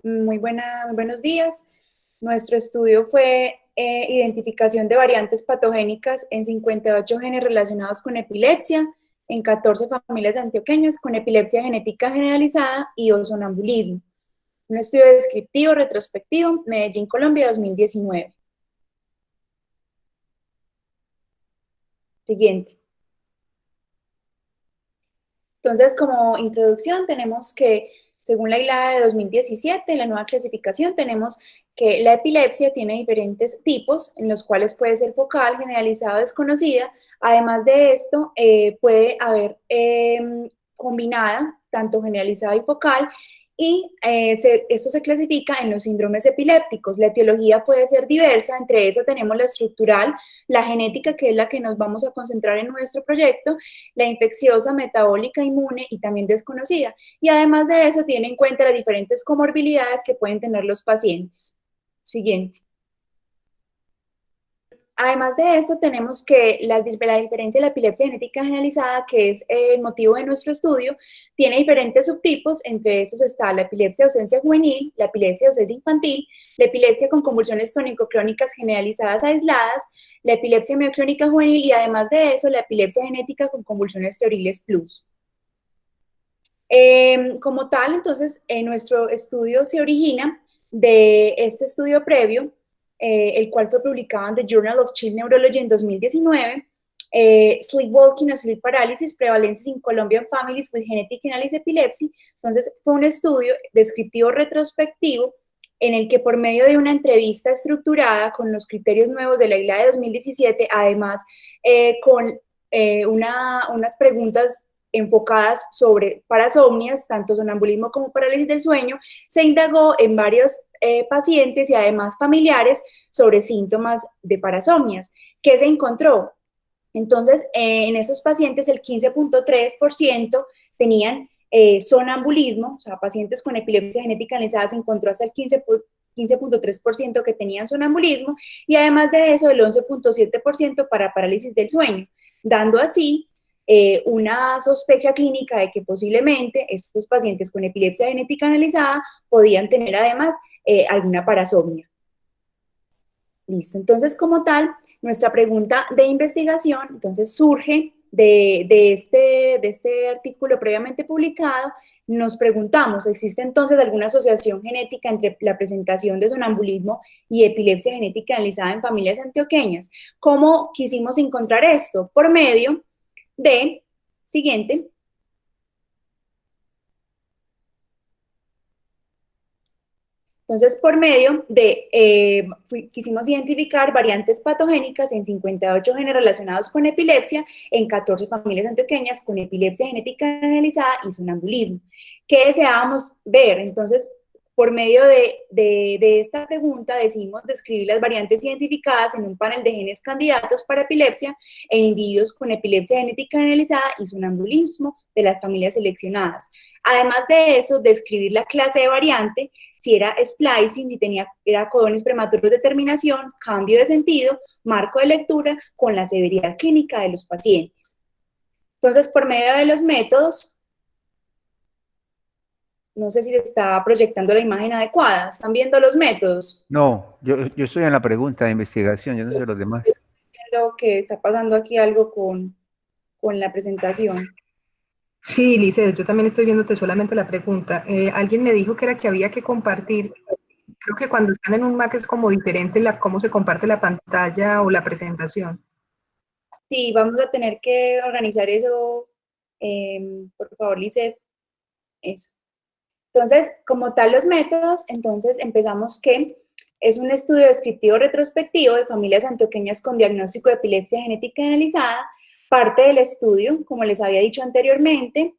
Muy buenos días. Nuestro estudio fue identificación de variantes patogénicas en 58 genes relacionados con epilepsia, en 14 familias antioqueñas con epilepsia genética generalizada y o sonambulismo. Un estudio descriptivo, retrospectivo, Medellín, Colombia, 2019. Siguiente. Entonces, como introducción, tenemos que, según la ILADA de 2017, la nueva clasificación, tenemos que la epilepsia tiene diferentes tipos, en los cuales puede ser focal, generalizada o desconocida. Además de esto, puede haber combinada, tanto generalizada y focal, y esto se clasifica en los síndromes epilépticos. La etiología puede ser diversa, entre esas tenemos la estructural, la genética, que es la que nos vamos a concentrar en nuestro proyecto, la infecciosa, metabólica, inmune y también desconocida. Y además de eso, tiene en cuenta las diferentes comorbilidades que pueden tener los pacientes. Siguiente. Además de esto, tenemos que la diferencia de la epilepsia genética generalizada, que es el motivo de nuestro estudio, tiene diferentes subtipos. Entre estos está la epilepsia de ausencia juvenil, la epilepsia de ausencia infantil, la epilepsia con convulsiones tónico-clónicas generalizadas aisladas, la epilepsia mioclónica juvenil y además de eso, la epilepsia genética con convulsiones febriles plus. Como tal, entonces, nuestro estudio se origina de este estudio previo, el cual fue publicado en The Journal of Child Neurology en 2019, Sleepwalking and Sleep Paralysis, Prevalence in Colombian Families with Genetic Analysis Epilepsy. Entonces, fue un estudio descriptivo retrospectivo en el que por medio de una entrevista estructurada con los criterios nuevos de la ILA de 2017, además con unas preguntas enfocadas sobre parasomnias, tanto sonambulismo como parálisis del sueño, se indagó en varios pacientes y además familiares sobre síntomas de parasomnias. ¿Qué se encontró? Entonces, en esos pacientes el 15.3% tenían sonambulismo, o sea, pacientes con epilepsia genética analizada se encontró hasta el 15.3% que tenían sonambulismo y además de eso el 11.7% para parálisis del sueño, dando así una sospecha clínica de que posiblemente estos pacientes con epilepsia genética analizada podían tener además alguna parasomnia. Listo, entonces como tal, nuestra pregunta de investigación entonces surge de este artículo previamente publicado. Nos preguntamos, ¿existe entonces alguna asociación genética entre la presentación de sonambulismo y epilepsia genética analizada en familias antioqueñas? ¿Cómo quisimos encontrar esto? Por medio de, siguiente, entonces, por medio de, quisimos identificar variantes patogénicas en 58 genes relacionados con epilepsia, en 14 familias antioqueñas con epilepsia genética analizada y sonambulismo. ¿Qué deseábamos ver? Entonces, por medio de esta pregunta decidimos describir las variantes identificadas en un panel de genes candidatos para epilepsia en individuos con epilepsia genética analizada y sonambulismo de las familias seleccionadas. Además de eso, describir la clase de variante, si era splicing, si era codones prematuros de terminación, cambio de sentido, marco de lectura con la severidad clínica de los pacientes. Entonces, por medio de los métodos, no sé si se está proyectando la imagen adecuada. ¿Están viendo los métodos? No, yo estoy en la pregunta de investigación, yo no sé los demás. Entiendo que está pasando aquí algo con la presentación. Sí, Lice, yo también estoy viéndote solamente la pregunta. Alguien me dijo que era que había que compartir. Creo que cuando están en un Mac es como diferente cómo se comparte la pantalla o la presentación. Sí, vamos a tener que organizar eso. Por favor, Lizeth, eso. Entonces, como tal los métodos, entonces empezamos que es un estudio descriptivo retrospectivo de familias antioqueñas con diagnóstico de epilepsia genética analizada. Parte del estudio, como les había dicho anteriormente,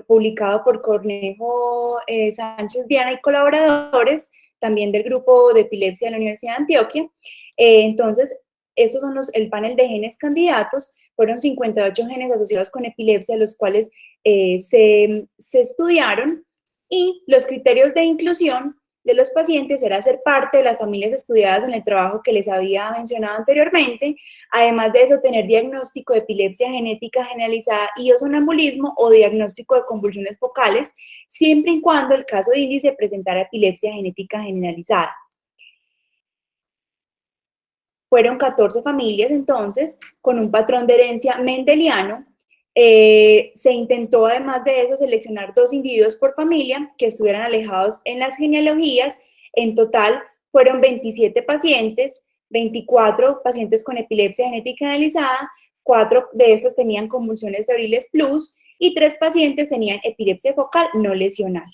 publicado por Cornejo Sánchez Diana y colaboradores, también del grupo de epilepsia de la Universidad de Antioquia. Entonces, estos son el panel de genes candidatos, fueron 58 genes asociados con epilepsia, los cuales se estudiaron, y los criterios de inclusión de los pacientes era ser parte de las familias estudiadas en el trabajo que les había mencionado anteriormente, además de eso tener diagnóstico de epilepsia genética generalizada y o sonambulismo o diagnóstico de convulsiones focales, siempre y cuando el caso de índice presentara epilepsia genética generalizada. Fueron 14 familias entonces, con un patrón de herencia mendeliano. Se intentó además de eso seleccionar 2 individuos por familia que estuvieran alejados en las genealogías. En total fueron 27 pacientes, 24 pacientes con epilepsia genética generalizada, 4 de estos tenían convulsiones febriles plus y 3 pacientes tenían epilepsia focal no lesional.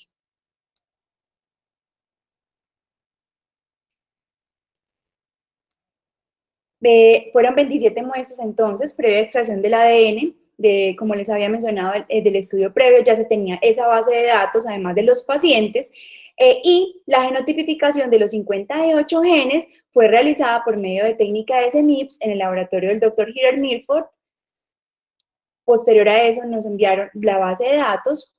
Fueron 27 muestras entonces, previa extracción del ADN, como les había mencionado, del estudio previo ya se tenía esa base de datos, además de los pacientes, y la genotipificación de los 58 genes fue realizada por medio de técnica de SNPs en el laboratorio del Dr. Hiram Milford. Posterior a eso nos enviaron la base de datos,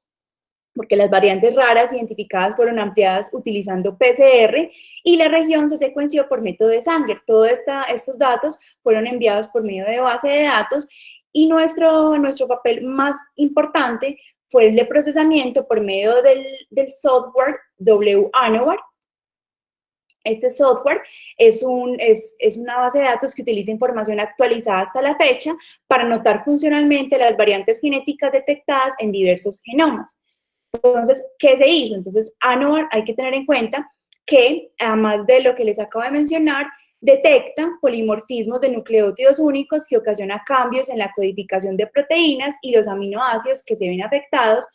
porque las variantes raras identificadas fueron ampliadas utilizando PCR y la región se secuenció por método de Sanger. Todos estos datos fueron enviados por medio de base de datos y nuestro papel más importante fue el de procesamiento por medio del software WANOVAR. Este software es una base de datos que utiliza información actualizada hasta la fecha para notar funcionalmente las variantes genéticas detectadas en diversos genomas. Entonces, ¿qué se hizo? Entonces, ANOVAR hay que tener en cuenta que, además de lo que les acabo de mencionar, detecta polimorfismos de nucleótidos únicos que ocasionan cambios en la codificación de proteínas y los aminoácidos que se ven afectados.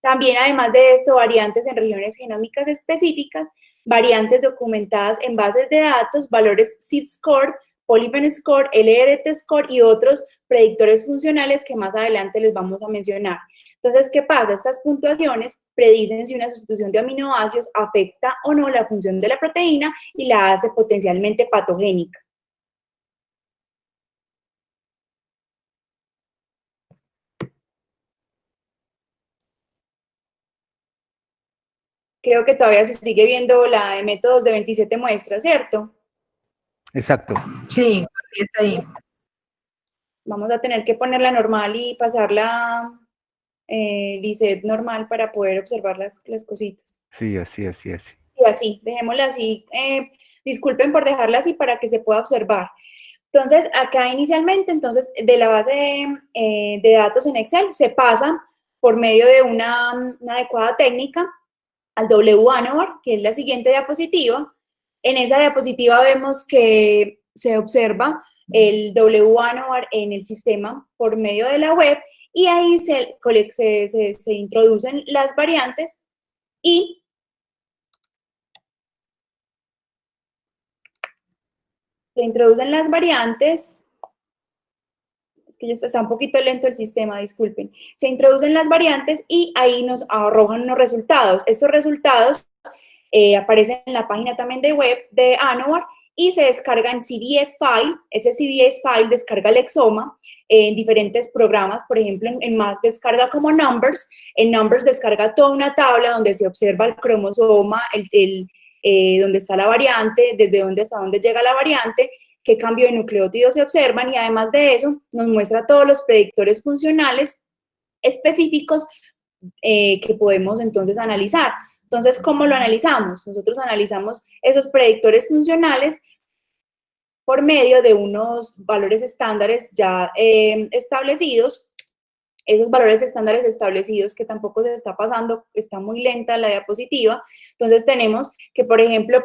También, además de esto, variantes en regiones genómicas específicas, variantes documentadas en bases de datos, valores CIV-score, Polyphen score, LRT score y otros predictores funcionales que más adelante les vamos a mencionar. Entonces, ¿qué pasa? Estas puntuaciones predicen si una sustitución de aminoácidos afecta o no la función de la proteína y la hace potencialmente patogénica. Creo que todavía se sigue viendo la de métodos de 27 muestras, ¿cierto? Exacto. Sí, está ahí. Vamos a tener que ponerla normal y pasarla Lisette normal para poder observar las cositas. Sí, así. Y así, dejémosla así. Disculpen por dejarla así para que se pueda observar. Entonces, acá inicialmente, entonces, de la base de datos en Excel se pasa por medio de una adecuada técnica al WANOVAR, que es la siguiente diapositiva. En esa diapositiva vemos que se observa el WANOVAR en el sistema por medio de la web y ahí se introducen las variantes y se introducen las variantes. Es que ya está un poquito lento el sistema, disculpen. Se introducen las variantes y ahí nos arrojan unos resultados. Estos resultados aparecen en la página también de web de ANOVAR y se descarga en CBS File. Ese CBS File descarga el exoma en diferentes programas, por ejemplo, en Mac descarga como Numbers. En Numbers descarga toda una tabla donde se observa el cromosoma, donde está la variante, desde dónde hasta dónde llega la variante, qué cambio de nucleótidos se observan y además de eso nos muestra todos los predictores funcionales específicos que podemos entonces analizar. Entonces, ¿cómo lo analizamos? Nosotros analizamos esos predictores funcionales por medio de unos valores estándares ya establecidos. Esos valores estándares establecidos que tampoco se está pasando, está muy lenta la diapositiva. Entonces tenemos que, por ejemplo,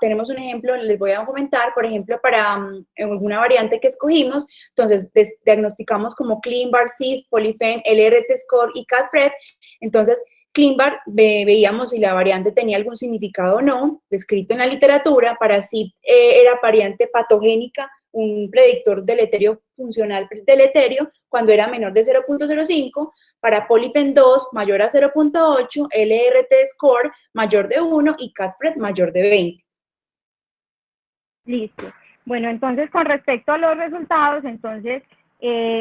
tenemos un ejemplo, les voy a comentar, por ejemplo, para alguna variante que escogimos, entonces diagnosticamos como ClinVar, CIV, Polyphen, LRT score y CADFRED. Entonces, ClinVar veíamos si la variante tenía algún significado o no, descrito en la literatura. Para CIV era variante patogénica, un predictor deleterio funcional deleterio cuando era menor de 0.05, para Polyphen 2 mayor a 0.8, LRT score mayor de 1 y CADFRED mayor de 20. Listo. Bueno, entonces con respecto a los resultados, entonces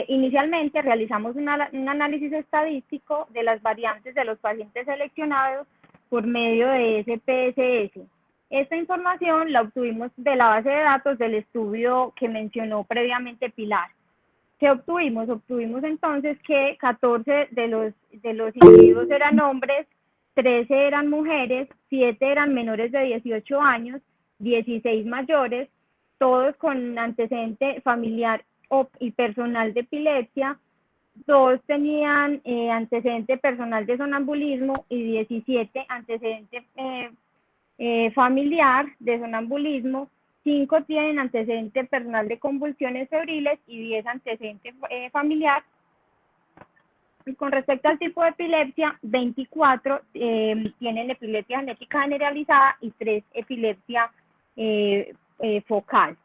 inicialmente realizamos un análisis estadístico de las variantes de los pacientes seleccionados por medio de SPSS. Esta información la obtuvimos de la base de datos del estudio que mencionó previamente Pilar. ¿Qué obtuvimos? Obtuvimos entonces que 14 de los individuos eran hombres, 13 eran mujeres, 7 eran menores de 18 años, 16 mayores, todos con antecedente familiar y personal de epilepsia, 2 tenían antecedente personal de sonambulismo y 17 antecedente familiar de sonambulismo, 5 tienen antecedente personal de convulsiones febriles y 10 antecedente familiar. Y con respecto al tipo de epilepsia, 24 tienen epilepsia genética generalizada y 3 epilepsia focal.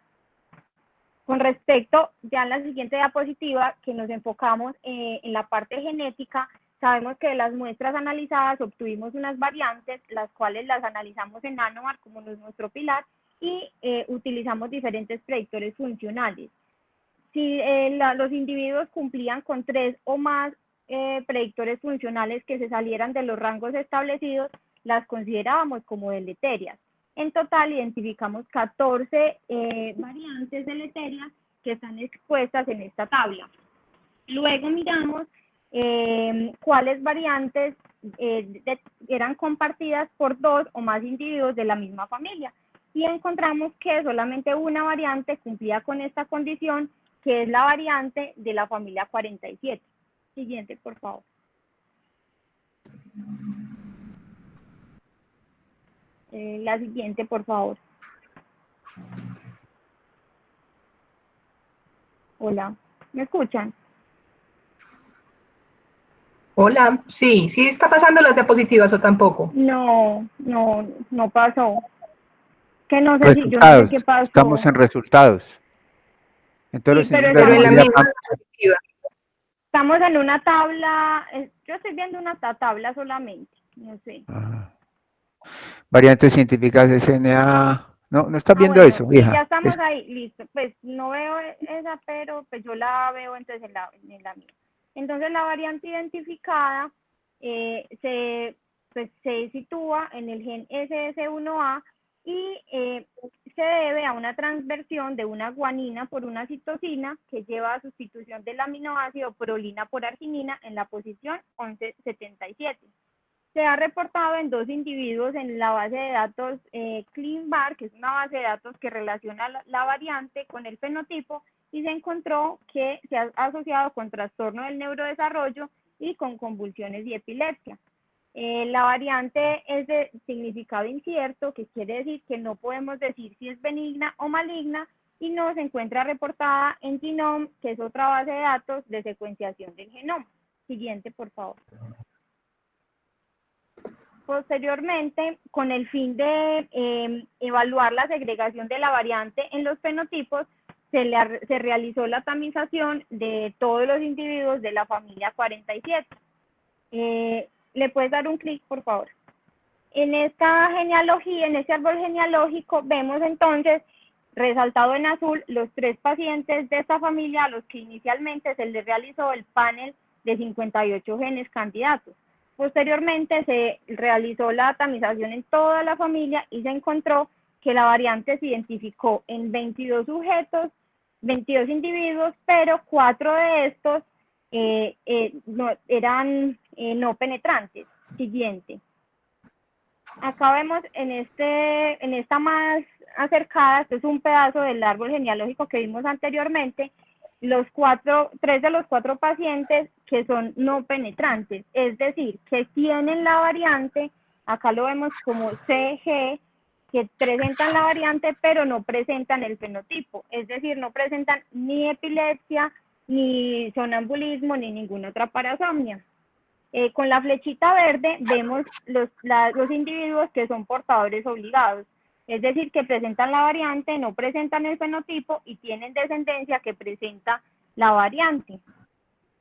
Con respecto, ya en la siguiente diapositiva, que nos enfocamos en la parte genética, sabemos que de las muestras analizadas obtuvimos unas variantes, las cuales las analizamos en Nanomar, como no es nuestro pilar, y utilizamos diferentes predictores funcionales. Si los individuos cumplían con 3 o más predictores funcionales que se salieran de los rangos establecidos, las considerábamos como deleterias. En total, identificamos 14 variantes deleterias que están expuestas en esta tabla. Luego miramos cuáles variantes eran compartidas por 2 o más individuos de la misma familia. Y encontramos que solamente una variante cumplía con esta condición, que es la variante de la familia 47. Siguiente, por favor. La siguiente, por favor. Hola, ¿me escuchan? Hola, sí, sí está pasando las diapositivas o tampoco. No pasó. Que no sé si, yo no sé qué pasó. Estamos en resultados. Entonces, sí, pero en la misma diapositiva. Estamos en una tabla, yo estoy viendo una tabla solamente, no sé. Variantes científicas de SNA. No estás viendo bueno, eso, hija. Ya estamos ahí, listo. Pues no veo esa, pero pues yo la veo entonces en la mía. Entonces la variante identificada se sitúa en el gen SS1A y se debe a una transversión de una guanina por una citosina que lleva a sustitución del aminoácido prolina por arginina en la posición 1177. Se ha reportado en 2 individuos en la base de datos ClinVar, que es una base de datos que relaciona la variante con el fenotipo, y se encontró que se ha asociado con trastorno del neurodesarrollo y con convulsiones y epilepsia. La variante es de significado incierto, que quiere decir que no podemos decir si es benigna o maligna, y no se encuentra reportada en Genome, que es otra base de datos de secuenciación del genoma. Siguiente, por favor. Posteriormente, con el fin de evaluar la segregación de la variante en los fenotipos, se realizó la tamización de todos los individuos de la familia 47. ¿Le puedes dar un clic, por favor? En esta genealogía, en este árbol genealógico, vemos entonces, resaltado en azul, los 3 pacientes de esta familia a los que inicialmente se les realizó el panel de 58 genes candidatos. Posteriormente se realizó la tamización en toda la familia y se encontró que la variante se identificó en 22 sujetos, 22 individuos, pero 4 de estos eran no penetrantes. Siguiente. Acá vemos en esta más acercada, este es un pedazo del árbol genealógico que vimos anteriormente, 3 de los 4 pacientes que son no penetrantes, es decir, que tienen la variante, acá lo vemos como CG, que presentan la variante pero no presentan el fenotipo, es decir, no presentan ni epilepsia, ni sonambulismo, ni ninguna otra parasomnia. Con la flechita verde vemos los individuos que son portadores obligados, es decir, que presentan la variante, no presentan el fenotipo y tienen descendencia que presenta la variante.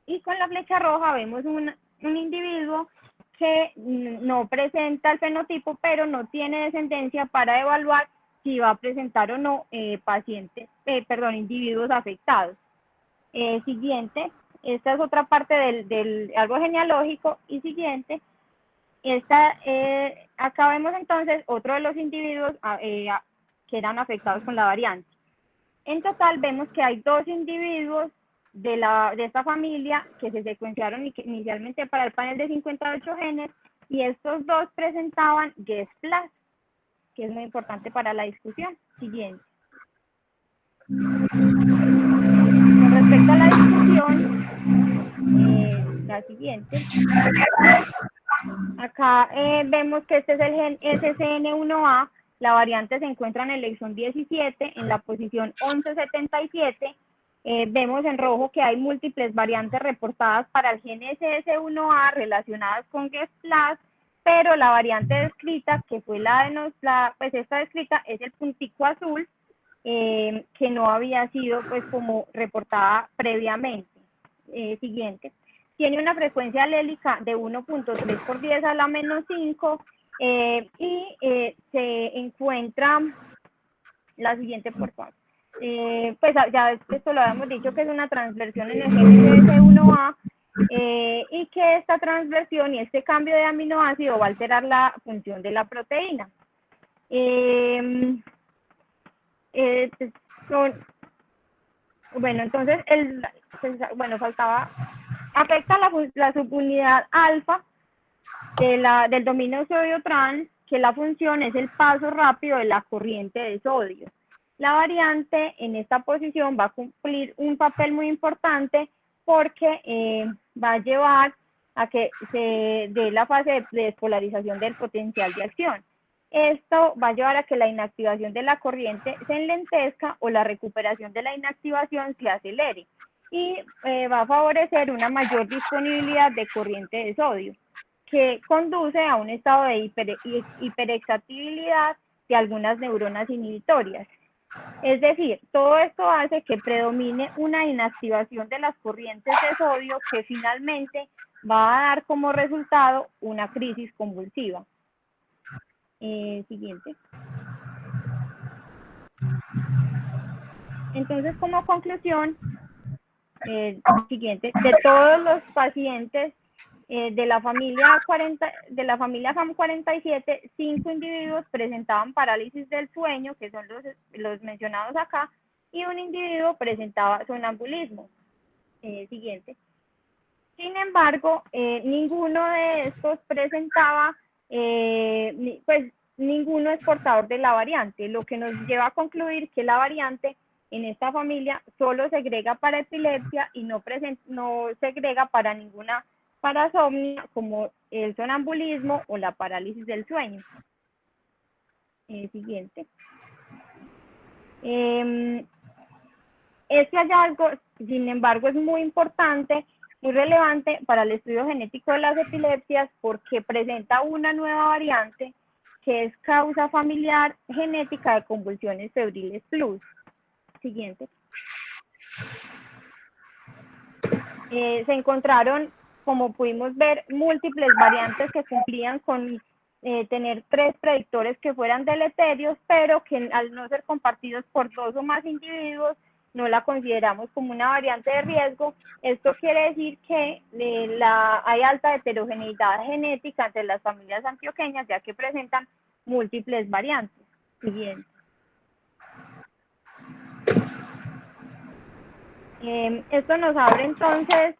Y con la flecha roja vemos un individuo que no presenta el fenotipo, pero no tiene descendencia para evaluar si va a presentar o no individuos afectados. Siguiente. Esta es otra parte del árbol genealógico. Y siguiente, Acá vemos entonces otro de los individuos que eran afectados con la variante. En total vemos que hay 2 individuos de esta familia que se secuenciaron inicialmente para el panel de 58 genes, y estos 2 presentaban GES+, que es muy importante para la discusión. Siguiente. Con respecto a la discusión, la siguiente. Acá vemos que este es el gen SCN1A. La variante se encuentra en el exón 17, en la posición 1177. Vemos en rojo que hay múltiples variantes reportadas para el gen SS1A relacionadas con GES+, pero la variante descrita, que fue pues esta descrita, es el puntico azul, que no había sido pues como reportada previamente. Siguiente. Tiene una frecuencia alélica de 1.3 por 10 a la menos 5, y se encuentra, la siguiente por favor. Pues ya esto lo habíamos dicho, que es una transversión en el gen SS1A, y que esta transversión y este cambio de aminoácido va a alterar la función de la proteína. Bueno, entonces, faltaba, afecta la subunidad alfa del dominio sodio-trans, que la función es el paso rápido de la corriente de sodio. La variante en esta posición va a cumplir un papel muy importante porque va a llevar a que se dé la fase de despolarización del potencial de acción. Esto va a llevar a que la inactivación de la corriente se enlentezca o la recuperación de la inactivación se acelere, y va a favorecer una mayor disponibilidad de corriente de sodio, que conduce a un estado de hiperexcitabilidad de algunas neuronas inhibitorias. Es decir, todo esto hace que predomine una inactivación de las corrientes de sodio, que finalmente va a dar como resultado una crisis convulsiva. Siguiente. Entonces, como conclusión, siguiente, de todos los pacientes de la familia FAM47, 5 individuos presentaban parálisis del sueño, que son los mencionados acá, y un individuo presentaba sonambulismo. Siguiente. Sin embargo, ninguno de estos presentaba, pues ninguno es portador de la variante, lo que nos lleva a concluir que la variante en esta familia solo segrega para epilepsia y no segrega para ninguna parasomnia, como el sonambulismo o la parálisis del sueño. Siguiente. Este hallazgo, sin embargo, es muy importante, muy relevante para el estudio genético de las epilepsias, porque presenta una nueva variante que es causa familiar genética de convulsiones febriles plus. Siguiente. Se encontraron, como pudimos ver, múltiples variantes que cumplían con tener 3 predictores que fueran deleterios, pero que al no ser compartidos por 2 o más individuos, no la consideramos como una variante de riesgo. Esto quiere decir que hay alta heterogeneidad genética entre las familias antioqueñas, ya que presentan múltiples variantes. Siguiente. Esto nos abre entonces,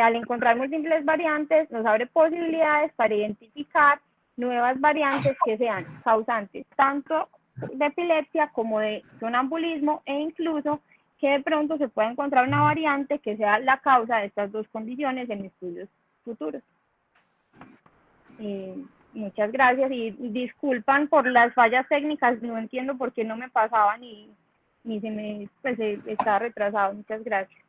al encontrar múltiples variantes, nos abre posibilidades para identificar nuevas variantes que sean causantes tanto de epilepsia como de sonambulismo, e incluso que de pronto se pueda encontrar una variante que sea la causa de estas 2 condiciones en estudios futuros. Muchas gracias y disculpan por las fallas técnicas, no entiendo por qué no me pasaban y se me estaba retrasado. Muchas gracias.